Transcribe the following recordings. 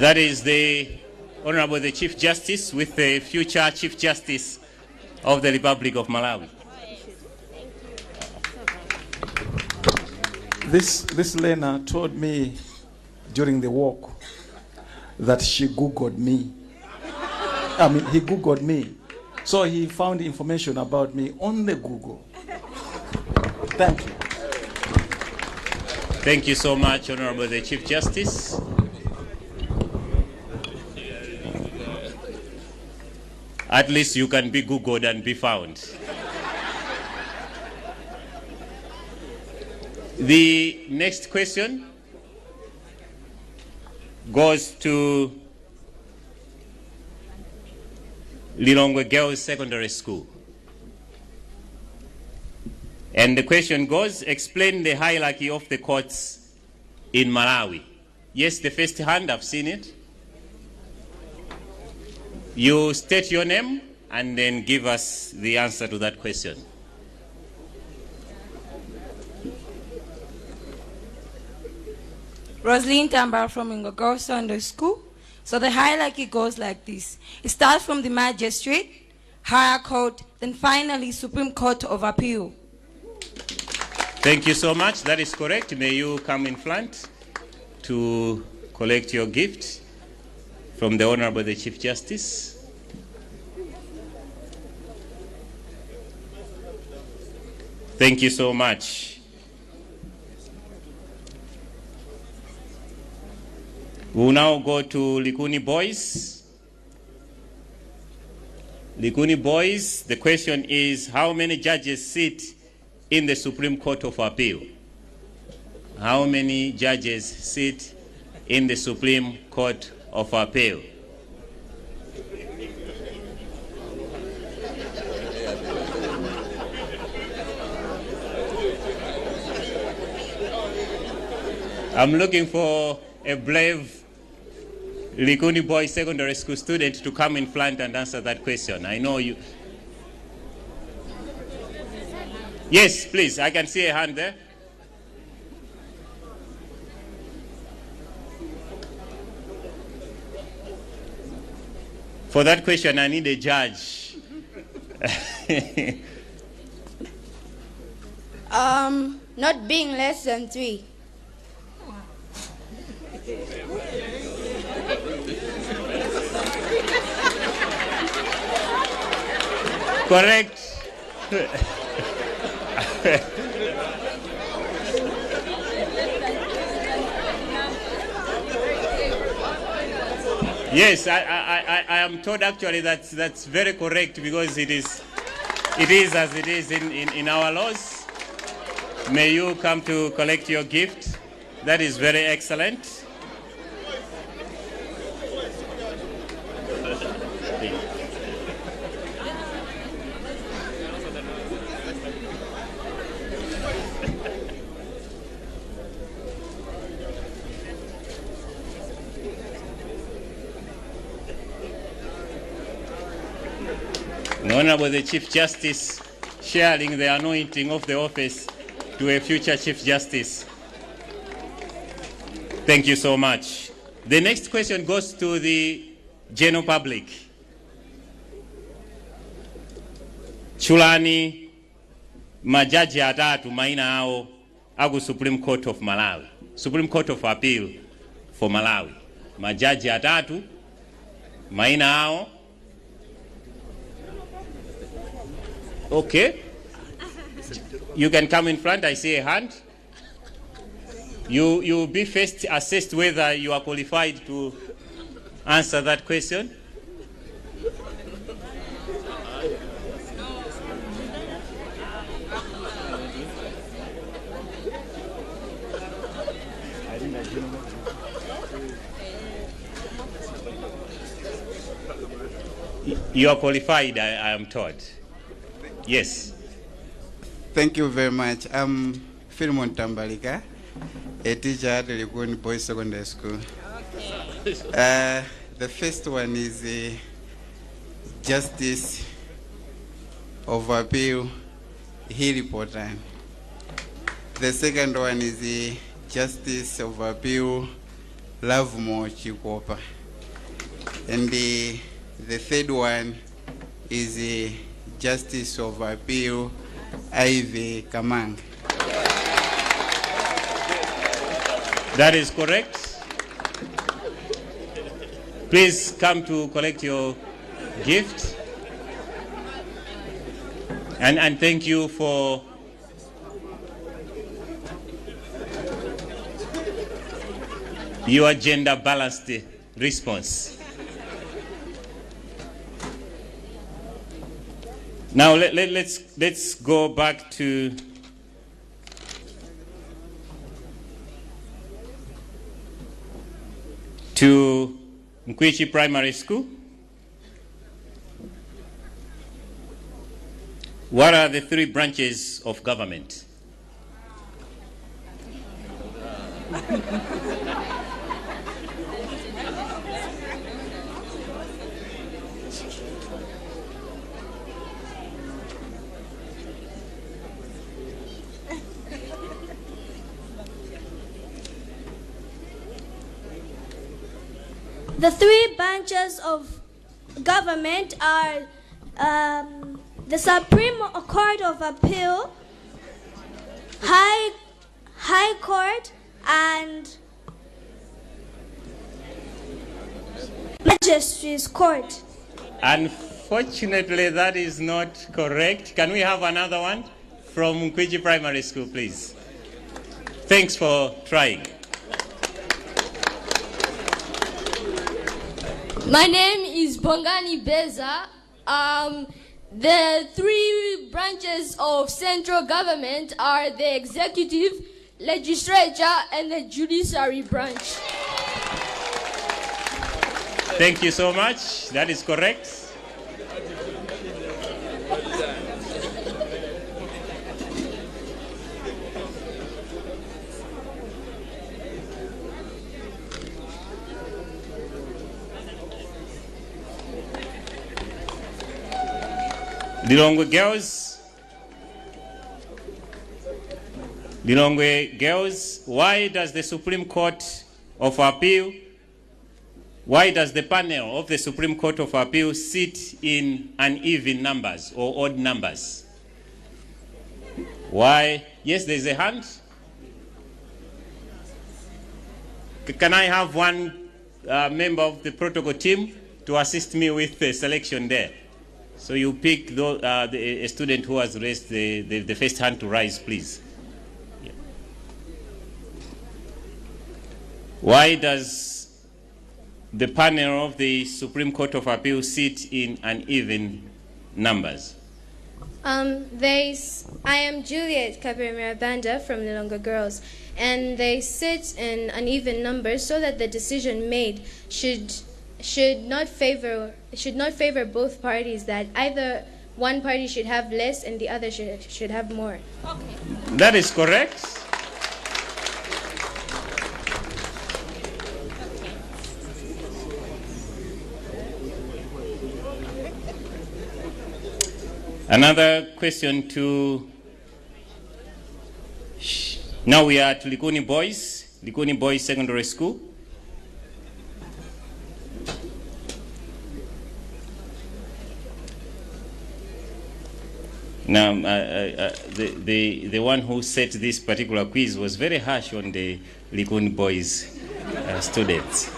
That is the Honorable the Chief Justice with the future Chief Justice of the Republic of Malawi. This Lena told me during the walk that she Googled me. I mean, he Googled me. So he found information about me on the Google. Thank you. Thank you so much, Honorable the Chief Justice. At least you can be Googled and be found. The next question goes to Lilongwe Girls Secondary School. And the question goes, explain the hierarchy of the courts in Malawi. Yes, the first hand, I've seen it. You state your name and then give us the answer to that question. Rosaline Tambal from Ingogo Sunday School. So the hierarchy goes like this. It starts from the magistrate, higher court, then finally Supreme Court of Appeal. Thank you so much. That is correct. May you come in front to collect your gift from the Honorable the Chief Justice. Thank you so much. We'll now go to Likuni Boys. Likuni Boys, the question is, how many judges sit in the Supreme Court of Appeal? How many judges sit in the Supreme Court of Appeal? I'm looking for a brave Likuni Boys Secondary School student to come in front and answer that question. I know you. Yes, please, I can see a hand there. For that question, I need a judge. Not being less than 3. Correct. Yes, I am told actually that's very correct, because it is as it is in our laws. May you come to collect your gift. That is very excellent. Honorable the Chief Justice sharing the anointing of the office to a future Chief Justice. Thank you so much. The next question goes to the general public. Chulani majaji atatu maina ao agu Supreme Court of Malawi. Supreme Court of Appeal for Malawi. Majaji atatu maina ao. Okay. You can come in front. I see a hand. You be first assessed whether you are qualified to answer that question. You are qualified, I am told. Yes. Thank you very much. I'm Philemon Tambalika, a teacher at the Likuni Boys Secondary School. The first one is Justice of Appeal, Hilly Potan. The second one is the Justice of Appeal, Love Mo Chikopa. And the third one is the Justice of Appeal, Ivy Kamang. That is correct. Please come to collect your gift. And thank you for your gender balanced response. Now let's go back to Mkwichi Primary School. What are the 3 branches of government? The 3 branches of government are the Supreme Court of Appeal, High Court, and Magistrates Court. Unfortunately, that is not correct. Can we have another one from Mkwichi Primary School, please? Thanks for trying. My name is Bongani Beza. The 3 branches of central government are the executive, legislature, and the judiciary branch. Thank you so much. That is correct. Lilongwe girls, why does the Supreme Court of Appeal, why does the panel of the Supreme Court of Appeal sit in uneven numbers or odd numbers? Why? Yes, there's a hand. Can I have one member of the protocol team to assist me with the selection there? So you pick a student who has raised the first hand to rise, please. Yeah. Why does the panel of the Supreme Court of Appeal sit in uneven numbers? I am Juliet Kabirmira Banda from Lilongwe Girls, and they sit in uneven numbers so that the decision made should not favor both parties, that either one party should have less and the other should have more. Okay. That is correct. Another question to, now we are at Likuni Boys Secondary School. Now, the one who set this particular quiz was very harsh on the Likuni Boys students.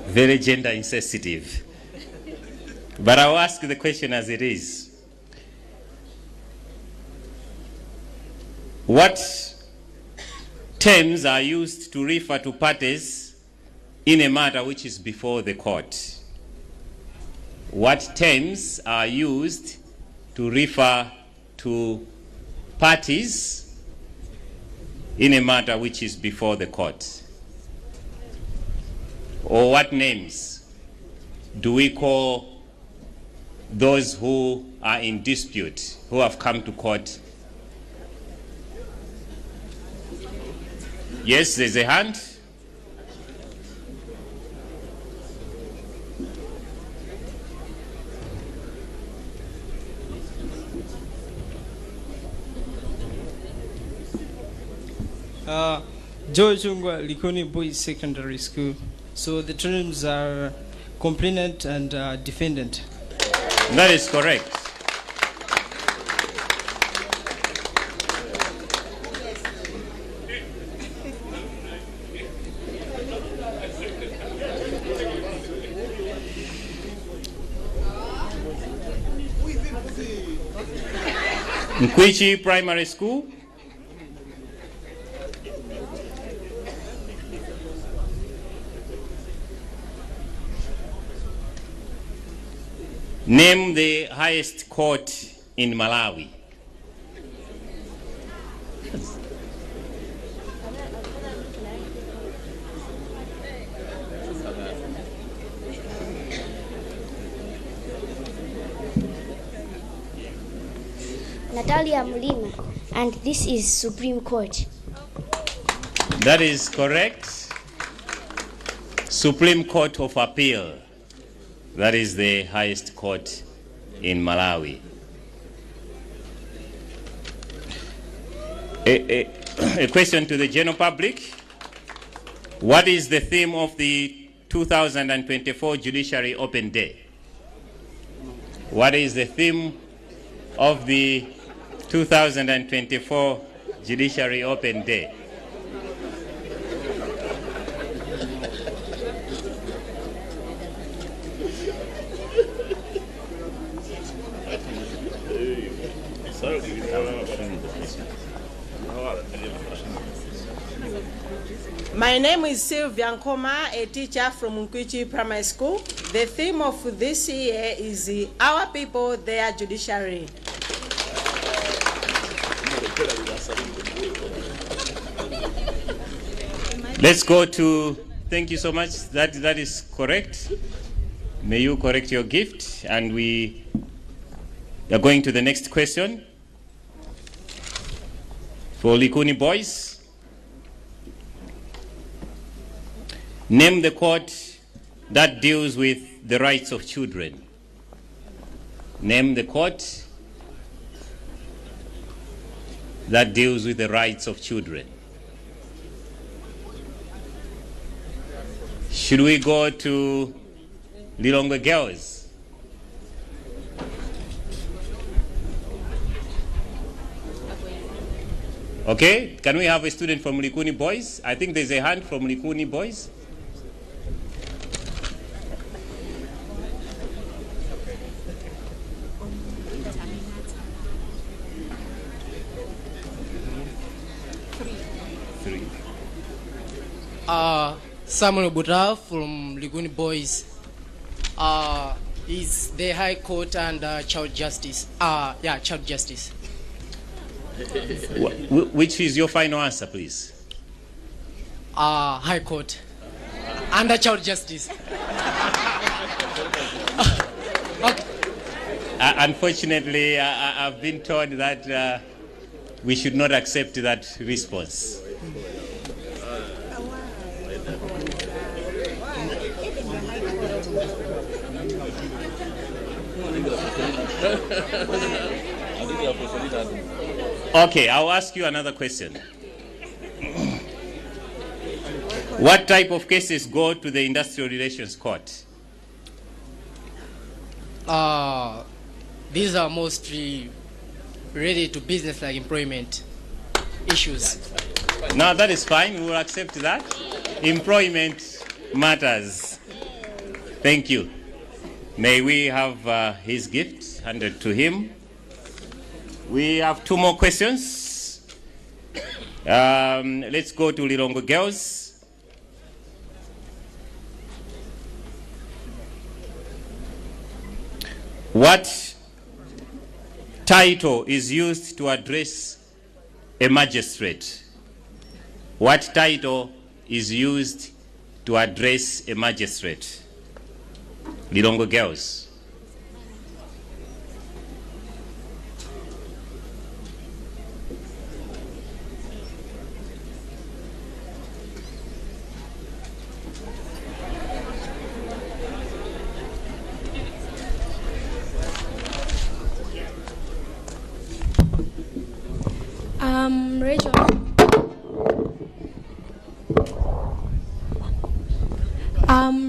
Very gender insensitive. But I'll ask the question as it is. What terms are used to refer to parties in a matter which is before the court? What terms are used to refer to parties in a matter which is before the court? Or what names do we call those who are in dispute, who have come to court? Yes, there's a hand. George Ungwa Likoni Boys Secondary School. So the terms are complainant and defendant. That is correct. Nkwichi Primary School. Name the highest court in Malawi. Natalia Mulima, and this is Supreme Court. That is correct. Supreme Court of Appeal. That is the highest court in Malawi. A question to the general public. What is the theme of the 2024 Judiciary Open Day? What is the theme of the 2024 Judiciary Open Day? My name is Sylvia Nkoma, a teacher from Nkwichi Primary School. The theme of this year is Our People, Their Judiciary. Let's go to, thank you so much. That is correct. May you correct your gift. And we are going to the next question. For Likuni boys. Name the court that deals with the rights of children. Name the court that deals with the rights of children. Should we go to Lilongwe girls? Okay, can we have a student from Likuni boys? I think there's a hand from Likuni boys. Samuel Buta from Liguni Boys is the High Court and Child Justice. Child Justice. Which is your final answer, please? High Court and Child Justice. Okay. Unfortunately, I've been told that we should not accept that response. Okay, I'll ask you another question. What type of cases go to the Industrial Relations Court? These are mostly related to business like employment issues. No, that is fine. We will accept that. Employment matters. Thank you. May we have his gift handed to him. We have two more questions. Let's go to Lilongwe girls. What title is used to address a magistrate? What title is used to address a magistrate? Lilongwe girls. Rachel.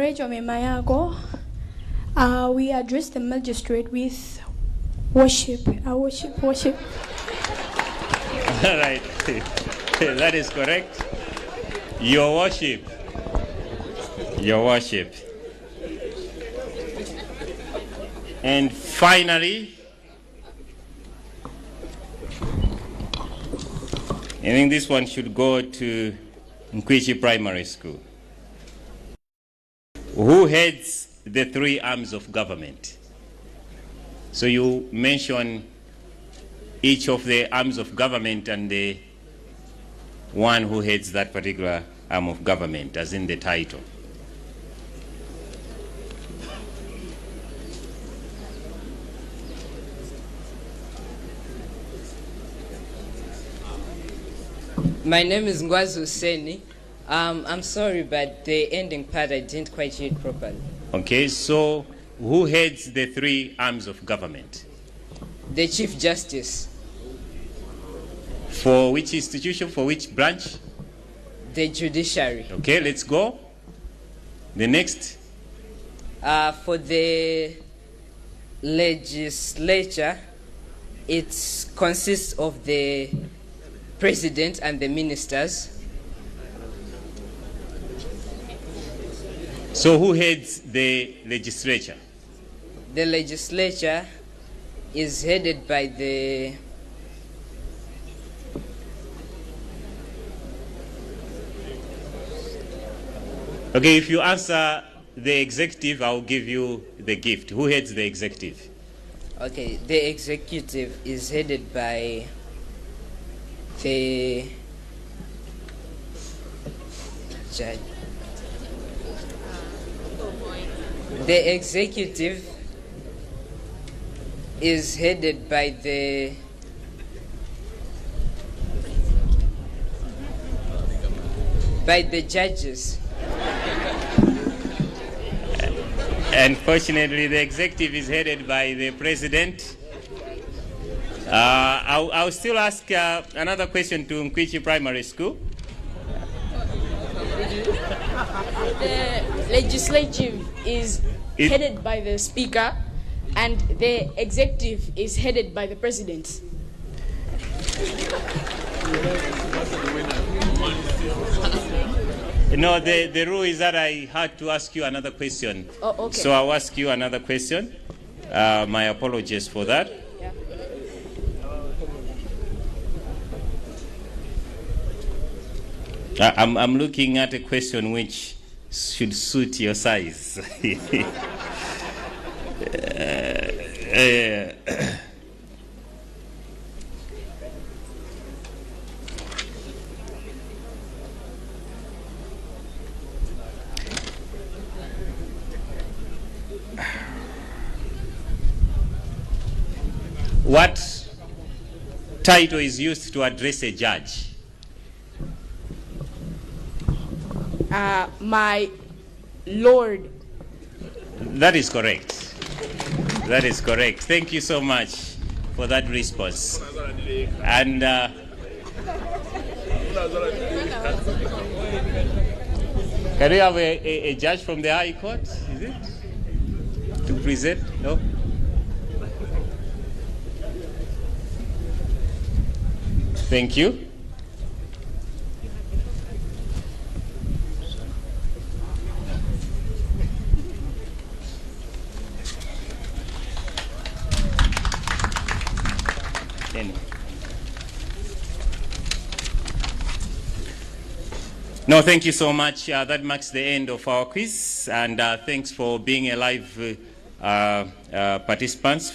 Rachel Memayako. We address the magistrate with worship. Worship. All right. That is correct. Your worship. Your worship. And finally, I think this one should go to Nkwichi Primary School. Who heads the three arms of government? So you mention each of the arms of government and the one who heads that particular arm of government, as in the title. My name is Ngwazi Husseini. I'm sorry, but the ending part I didn't quite hear it properly. Okay, so who heads the three arms of government? The Chief Justice. For which institution, for which branch? The Judiciary. Okay, let's go. The next? For the legislature, it consists of the President and the ministers. So who heads the legislature? The legislature is headed by the Okay, if you answer the executive, I'll give you the gift. Who heads the executive? Okay, the executive is headed by the judge. The executive is headed by the judges. Unfortunately, the executive is headed by the president. I'll still ask another question to Nkwichi Primary School. The legislative is headed by the speaker, and the executive is headed by the president. No, the rule is that I had to ask you another question. Oh, okay. So I'll ask you another question. My apologies for that. Yeah. I'm looking at a question which should suit your size. What title is used to address a judge? My Lord. That is correct. That is correct. Thank you so much for that response. And can we have a judge from the High Court? Is it? To present? No? Thank you. No, thank you so much. That marks the end of our quiz, and thanks for being alive participants.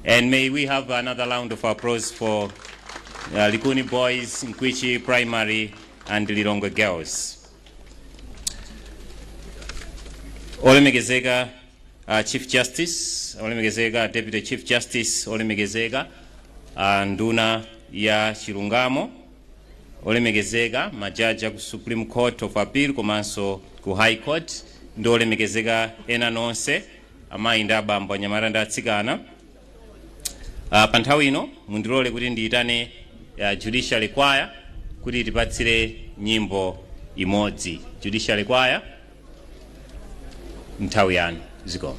And may we have another round of applause for Likuni Boys, Nkwichi Primary, and Lilongwe Girls. Olemegezega Chief Justice, Olemegezega Deputy Chief Justice, Olemegezega Nduna ya Chilungamo, Olemegezega majaja ku Supreme Court of Appeal komanso ku High Court, ndo olemegezega ena nonse amayinda abambo nyamaranda atsigana. Panthawi ino mundilole kuti ndiyitane Judiciary Choir kuti tipatsire nyimbo imodzi. Judiciary Choir. nthawi yanu. Ziko.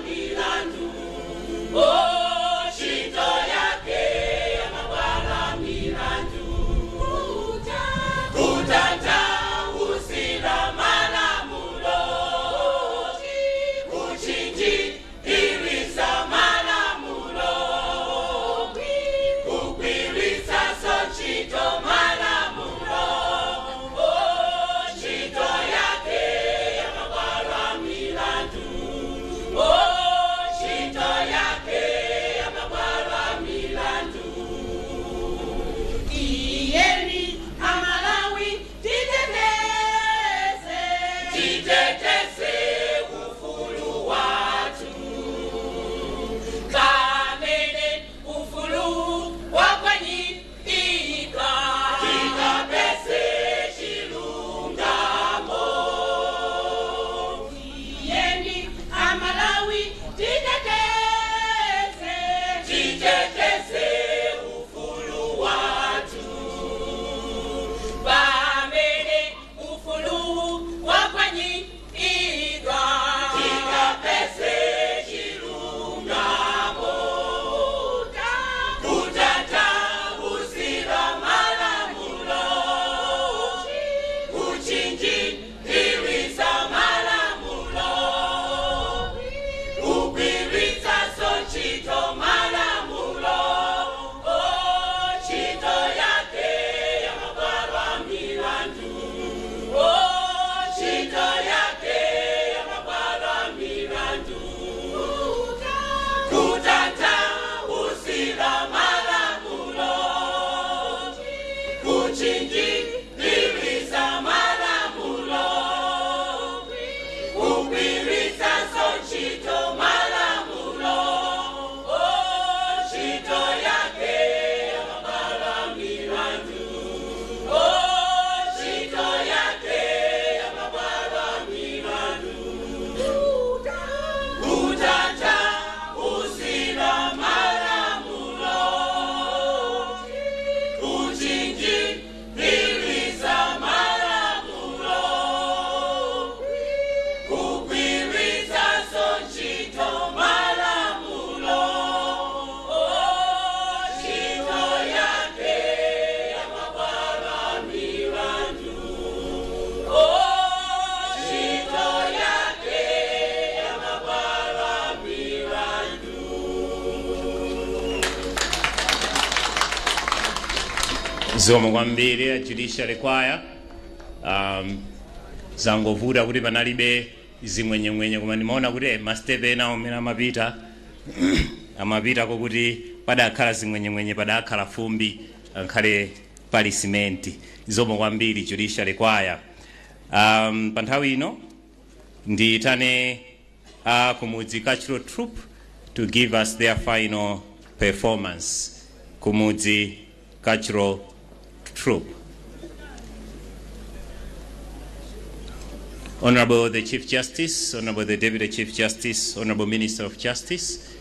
Mila Zomwe kwambiri Judiciary Choir. Zangovuta kuti panalibe zimwenyemwenye koma ndimaona kuti mastepe ena omwe amapita kokuti padakhala zimwenyemwenye padakhala fumbi ankhale pali simenti. Zomwe kwambiri Judiciary Choir. Pa nthawi ino ndiyitane Kumudzi Cultural Troupe to give us their final performance. Kumudzi Cultural Troupe. Honorable the Chief Justice, Honorable the Deputy Chief Justice, Honorable Minister of Justice,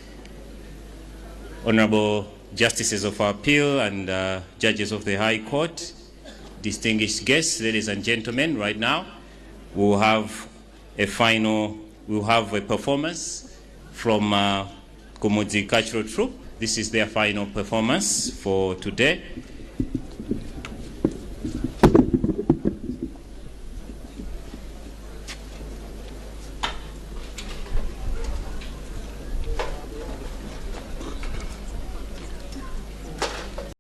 Honorable Justices of Appeal and Judges of the High Court, distinguished guests, ladies and gentlemen, right now we'll have a performance from Kumudzi Cultural Troupe. This is their final performance for today.